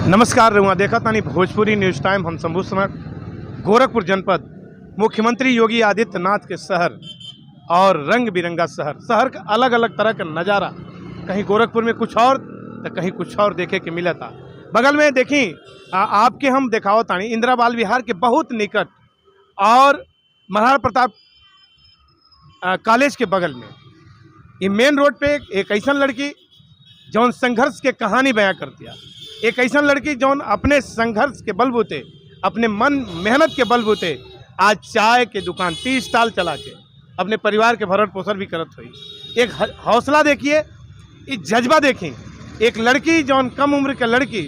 नमस्कार रउआ देखा तानी भोजपुरी न्यूज़ टाइम। हम शंभू समर गोरखपुर जनपद मुख्यमंत्री योगी आदित्यनाथ के शहर और रंग बिरंगा शहर का अलग अलग तरह का नज़ारा कहीं गोरखपुर में कुछ और तो कहीं कुछ और देखे के मिला था। बगल में देखी आपके हम देखाओ तानी इंदिरा बाल विहार के बहुत निकट और महाराणा प्रताप कॉलेज के बगल में ये मेन रोड पे एक ऐसा लड़की जौन संघर्ष के कहानी बयां कर दिया, एक ऐसा लड़की जौन अपने संघर्ष के बलबूते अपने मन मेहनत के बलबूते आज चाय के दुकान 30 स्टॉल चला के अपने परिवार के भरण पोषण भी करत हुई। एक हौसला देखिए, इस जज्बा देखिए, एक लड़की जौन कम उम्र के लड़की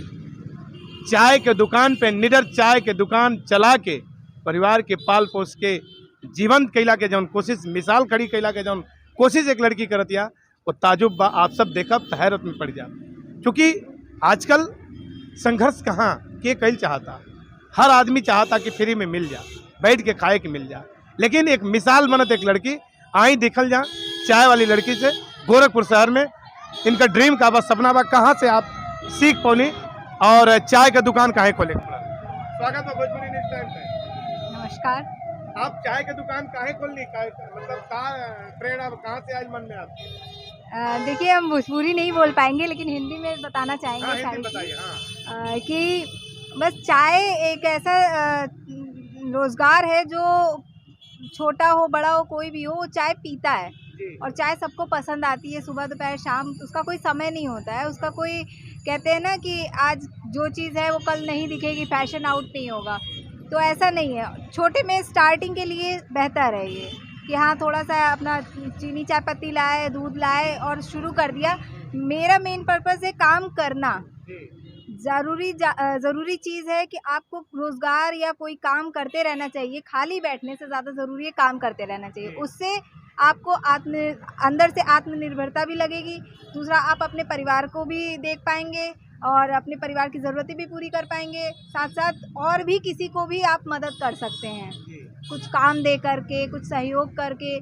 चाय के दुकान पे निडर चाय के दुकान चला के परिवार के पाल पोस के जीवंत कैला के जौन कोशिश मिसाल खड़ी कैला के जौन कोशिश एक लड़की करतिया वो ताजुब बा। आप सब देखब तो हैरत में पड़ जा, क्योंकि आजकल संघर्ष कहाँ के कैल चाहता, हर आदमी चाहता कि फ्री में मिल जा, बैठ के खाए के मिल जा, लेकिन एक मिसाल बनत एक लड़की आई दिखल जा चाय वाली लड़की से गोरखपुर शहर में इनका ड्रीम का बस सपना बा। कहाँ से आप सीख पौनी और चाय का दुकान काहे खोले? स्वागत है भोजपुरी न्यूज़ टाइम पे। नमस्कार। आप चाय का दुकान काहे खोलनी, मतलब कहाँ प्रेरणा कहाँ से आज मन में आपकी? देखिए, हम भोजपुरी नहीं बोल पाएंगे लेकिन हिंदी में बताना चाहेंगे। हाँ, सारी हिंदी बताइए। हाँ। कि बस चाय एक ऐसा रोजगार है जो छोटा हो बड़ा हो कोई भी हो वो चाय पीता है और चाय सबको पसंद आती है। सुबह दोपहर शाम उसका कोई समय नहीं होता है, उसका कोई कहते हैं ना कि आज जो चीज़ है वो कल नहीं दिखेगी, फैशन आउट नहीं होगा, तो ऐसा नहीं है। छोटे में स्टार्टिंग के लिए बेहतर है ये कि हाँ थोड़ा सा अपना चीनी चाय पत्ती लाए, दूध लाए और शुरू कर दिया। मेरा मेन पर्पस है काम करना। ज़रूरी चीज़ है कि आपको रोज़गार या कोई काम करते रहना चाहिए, खाली बैठने से ज़्यादा ज़रूरी है काम करते रहना चाहिए। उससे आपको अंदर से आत्मनिर्भरता भी लगेगी, दूसरा आप अपने परिवार को भी देख पाएंगे और अपने परिवार की ज़रूरतें भी पूरी कर पाएंगे, साथ साथ और भी किसी को भी आप मदद कर सकते हैं कुछ काम दे करके, कुछ सहयोग करके।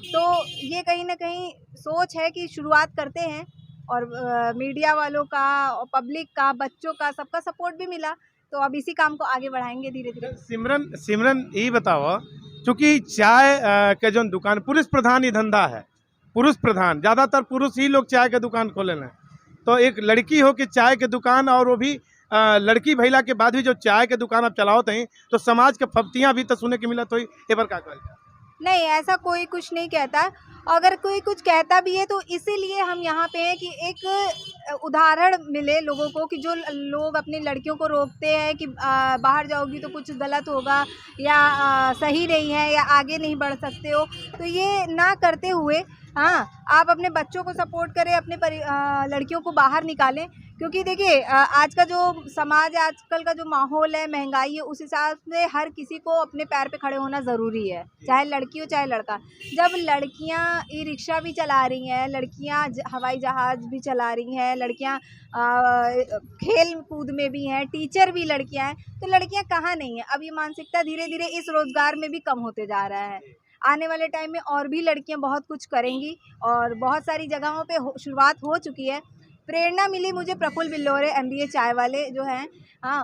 तो ये कहीं ना कहीं सोच है कि शुरुआत करते हैं और मीडिया वालों का और पब्लिक का, बच्चों का, सबका सपोर्ट भी मिला, तो अब इसी काम को आगे बढ़ाएंगे धीरे धीरे। सिमरन ये बताओ, क्योंकि चाय के जो दुकान पुरुष प्रधान ही धंधा है, पुरुष प्रधान, ज़्यादातर पुरुष ही लोग चाय के दुकान खोले हैं, तो एक लड़की हो कि चाय के दुकान और वो भी लड़की भैला के बाद भी जो चाय के दुकान आप चलाओ हैं तो समाज के फब्तियाँ भी तो सुने के मिलत हुई। ये पर क्या कहल? नहीं, ऐसा कोई कुछ नहीं कहता। अगर कोई कुछ कहता भी है तो इसीलिए हम यहाँ पे हैं कि एक उदाहरण मिले लोगों को कि जो लोग अपनी लड़कियों को रोकते हैं कि बाहर जाओगी तो कुछ गलत होगा या सही नहीं है या आगे नहीं बढ़ सकते हो, तो ये ना करते हुए आप अपने बच्चों को सपोर्ट करें, अपने लड़कियों को बाहर निकालें। क्योंकि देखिए आज का जो समाज है, आजकल का जो माहौल है, महंगाई है, उस हिसाब से हर किसी को अपने पैर पे खड़े होना ज़रूरी है, चाहे लड़की हो चाहे लड़का। जब लड़कियां ई रिक्शा भी चला रही हैं, लड़कियां हवाई जहाज़ भी चला रही हैं, लड़कियां खेल कूद में भी हैं, टीचर भी लड़कियां हैं, तो लड़कियां कहाँ नहीं हैं। अब ये मानसिकता धीरे धीरे इस रोज़गार में भी कम होते जा रहा है। आने वाले टाइम में और भी लड़कियां बहुत कुछ करेंगी और बहुत सारी जगहों पे शुरुआत हो चुकी है। प्रेरणा मिली मुझे प्रफुल्ल बिल्लौरे MBA चाय वाले जो हैं,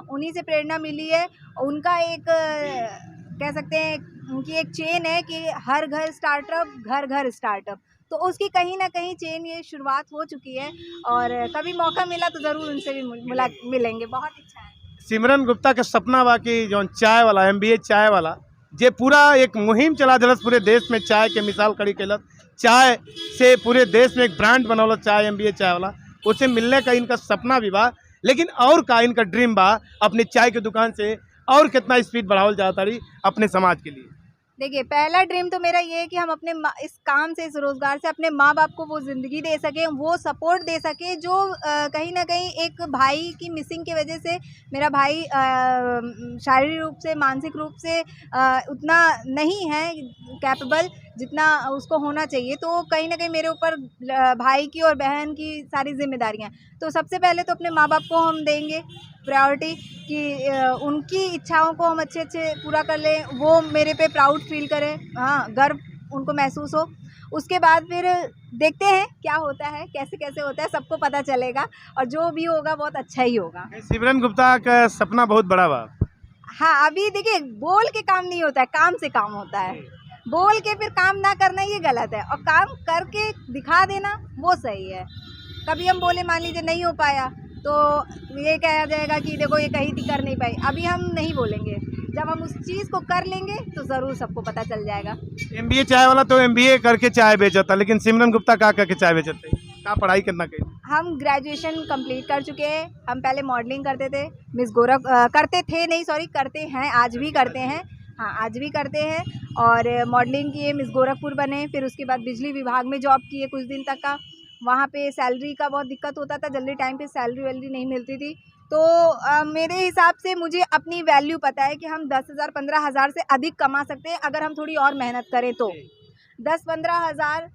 उन्हीं से प्रेरणा मिली है। उनका एक कह सकते हैं उनकी एक चेन है कि हर घर स्टार्टअप, घर घर स्टार्टअप, तो उसकी कहीं ना कहीं चेन ये शुरुआत हो चुकी है और कभी मौका मिला तो ज़रूर उनसे भी मिलेंगे। बहुत इच्छा है। सिमरन गुप्ता के सपना बाकी जो चाय वाला MBA चाय वाला जे पूरा एक मुहिम चला दिलस, पूरे देश में चाय के मिसाल खड़ी कैलत, चाय से पूरे देश में एक ब्रांड बनौलत चाय MBA चाय वाला, उसे मिलने का इनका सपना भी बा। लेकिन और का इनका ड्रीम बा अपने चाय की दुकान से और कितना स्पीड बढ़ावल जाता रही अपने समाज के लिए। देखिए, पहला ड्रीम तो मेरा ये है कि हम अपने इस काम से, इस रोज़गार से अपने माँ बाप को वो ज़िंदगी दे सकें, वो सपोर्ट दे सकें जो कहीं ना कहीं एक भाई की मिसिंग की वजह से मेरा भाई शारीरिक रूप से, मानसिक रूप से उतना नहीं है कैपेबल जितना उसको होना चाहिए। तो कहीं ना कहीं मेरे ऊपर भाई की और बहन की सारी जिम्मेदारियाँ, तो सबसे पहले तो अपने माँ बाप को हम देंगे प्रायोरिटी कि उनकी इच्छाओं को हम अच्छे पूरा कर लें, वो मेरे पे प्राउड फील करें, गर्व उनको महसूस हो। उसके बाद फिर देखते हैं क्या होता है, कैसे कैसे होता है, सबको पता चलेगा और जो भी होगा बहुत अच्छा ही होगा। सिमरन गुप्ता का सपना बहुत बड़ा बा। हाँ, अभी देखिए बोल के काम नहीं होता है, काम से काम होता है। बोल के फिर काम ना करना ये गलत है और काम करके दिखा देना वो सही है। कभी हम बोले मान लीजिए नहीं हो पाया तो ये कहा जाएगा कि देखो ये कही थी कर नहीं पाई। अभी हम नहीं बोलेंगे, जब हम उस चीज़ को कर लेंगे तो ज़रूर सबको पता चल जाएगा। MBA चाय वाला तो MBA करके चाय बेचता, लेकिन सिमरन गुप्ता का करके चाय बेचते का पढ़ाई करना कहीं। हम ग्रेजुएशन कंप्लीट कर चुके हैं। हम पहले मॉडलिंग करते थे, मिस गोरख करते थे नहीं सॉरी करते हैं, आज भी करते हैं। हाँ, आज भी करते हैं और मॉडलिंग किए, मिस गोरखपुर बने, फिर उसके बाद बिजली विभाग में जॉब किए कुछ दिन तक का। वहाँ पे सैलरी का बहुत दिक्कत होता था, जल्दी टाइम पे सैलरी वैलरी नहीं मिलती थी। तो मेरे हिसाब से मुझे अपनी वैल्यू पता है कि हम 10,000 15,000 से अधिक कमा सकते हैं अगर हम थोड़ी और मेहनत करें तो। 10-15 हज़ार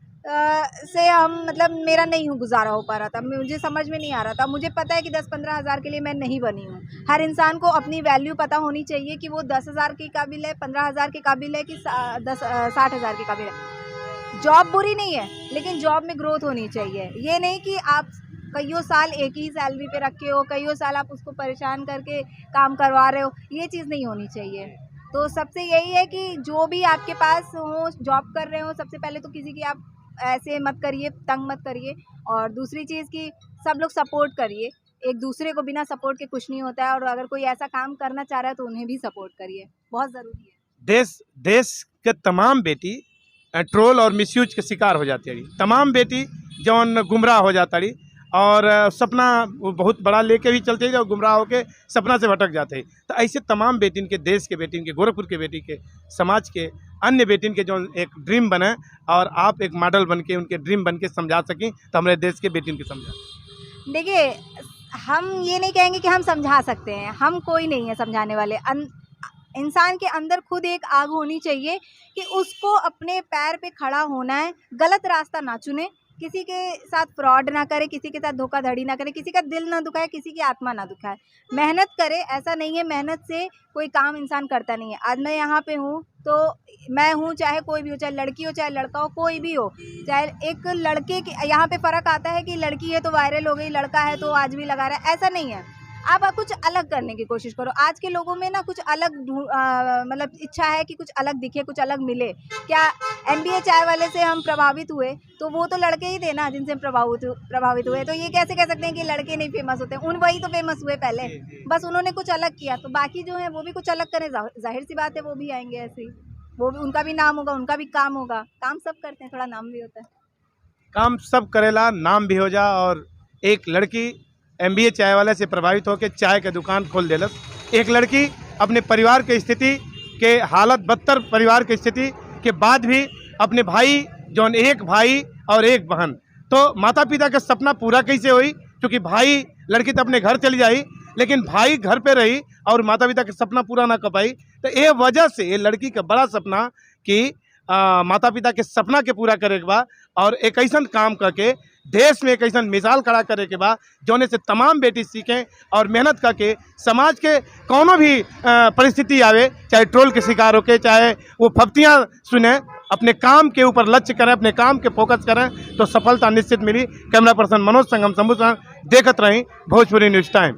से हम मतलब मेरा नहीं गुजारा हो पा रहा था, मुझे समझ में नहीं आ रहा था। मुझे पता है कि 10-15 हज़ार के लिए मैं नहीं बनी हूँ। हर इंसान को अपनी वैल्यू पता होनी चाहिए कि वो 10,000 के काबिल है, 15,000 के काबिल है कि 60,000 के काबिल है। जॉब बुरी नहीं है, लेकिन जॉब में ग्रोथ होनी चाहिए। ये नहीं कि आप कईयों साल एक ही सैलरी पे रखे हो, कईयों साल आप उसको परेशान करके काम करवा रहे हो, ये चीज़ नहीं होनी चाहिए। तो सबसे यही है कि जो भी आपके पास हो, जॉब कर रहे हो, सबसे पहले तो किसी की आप ऐसे मत करिए, तंग मत करिए। और दूसरी चीज़ कि सब लोग सपोर्ट करिए, एक दूसरे को बिना सपोर्ट के कुछ नहीं होता है। और अगर कोई ऐसा काम करना चाह रहा है तो उन्हें भी सपोर्ट करिए, बहुत ज़रूरी है। देश के तमाम बेटी ट्रोल और मिसयूज के शिकार हो जाती है। तमाम बेटी जौन गुमराह हो जाता रही और सपना वो बहुत बड़ा लेके भी चलते हैं और गुमराह होके सपना से भटक जाते हैं। तो ऐसे तमाम बेटिन के, देश के बेटिन के, गोरखपुर के बेटी के, समाज के अन्य बेटिन के जो एक ड्रीम बने और आप एक मॉडल बन के उनके ड्रीम बन के समझा सकें तो हमारे देश के बेटिन के समझा। देखिए, हम ये नहीं कहेंगे कि हम समझा सकते हैं, हम कोई नहीं है समझाने वाले। इंसान के अंदर खुद एक आग होनी चाहिए कि उसको अपने पैर पे खड़ा होना है, गलत रास्ता ना चुने, किसी के साथ फ्रॉड ना करे, किसी के साथ धोखाधड़ी ना करे, किसी का दिल ना दुखाए, किसी की आत्मा ना दुखाए, मेहनत करे। ऐसा नहीं है मेहनत से कोई काम इंसान करता नहीं है। आज मैं यहाँ पे हूँ तो मैं हूँ, चाहे कोई भी हो, चाहे लड़की हो चाहे लड़का हो, कोई भी हो। चाहे एक लड़के के यहाँ पे फ़र्क आता है कि लड़की है तो वायरल हो गई, लड़का है तो आज भी लगा रहा है, ऐसा नहीं है। आप कुछ अलग करने की कोशिश करो। आज के लोगों में ना कुछ अलग मतलब इच्छा है कि कुछ अलग दिखे, कुछ अलग मिले। क्या MBA चाय वाले से हम प्रभावित हुए तो वो तो लड़के ही थे ना जिनसे हम प्रभावित हुए। तो ये कैसे कह सकते हैं कि लड़के नहीं फेमस होते? वही तो फेमस हुए पहले, बस उन्होंने कुछ अलग किया। तो बाकी जो है वो भी कुछ अलग करें, जाहिर सी बात है वो भी आएंगे ऐसे ही, वो भी, उनका भी नाम होगा, उनका भी काम होगा। काम सब करते हैं, थोड़ा नाम भी होता है। काम सब करेला, नाम भी हो जा। और एक लड़की MBA चाय वाले से प्रभावित होकर चाय के दुकान खोल देलस। एक लड़की अपने परिवार के स्थिति के हालत, बदतर परिवार की स्थिति के बाद भी अपने भाई, जौन एक भाई और एक बहन, तो माता पिता का सपना पूरा कैसे हुई? क्योंकि भाई, लड़की तो अपने घर चली जाई लेकिन भाई घर पे रही और माता पिता का सपना पूरा ना कर पाई। तो ये वजह से ये लड़की का बड़ा सपना कि माता पिता के सपना के पूरा करे के बाद और एक ऐसा काम करके देश में एक ऐसा मिसाल खड़ा करे के बाद जौने से तमाम बेटी सीखें और मेहनत करके समाज के कोनो भी परिस्थिति आवे, चाहे ट्रोल के शिकार होके, चाहे वो फप्तियाँ सुने, अपने काम के ऊपर लक्ष्य करें, अपने काम के फोकस करें तो सफलता निश्चित मिली। कैमरा पर्सन मनोज संगम शंभू देखत रहीं भोजपुरी न्यूज़ टाइम।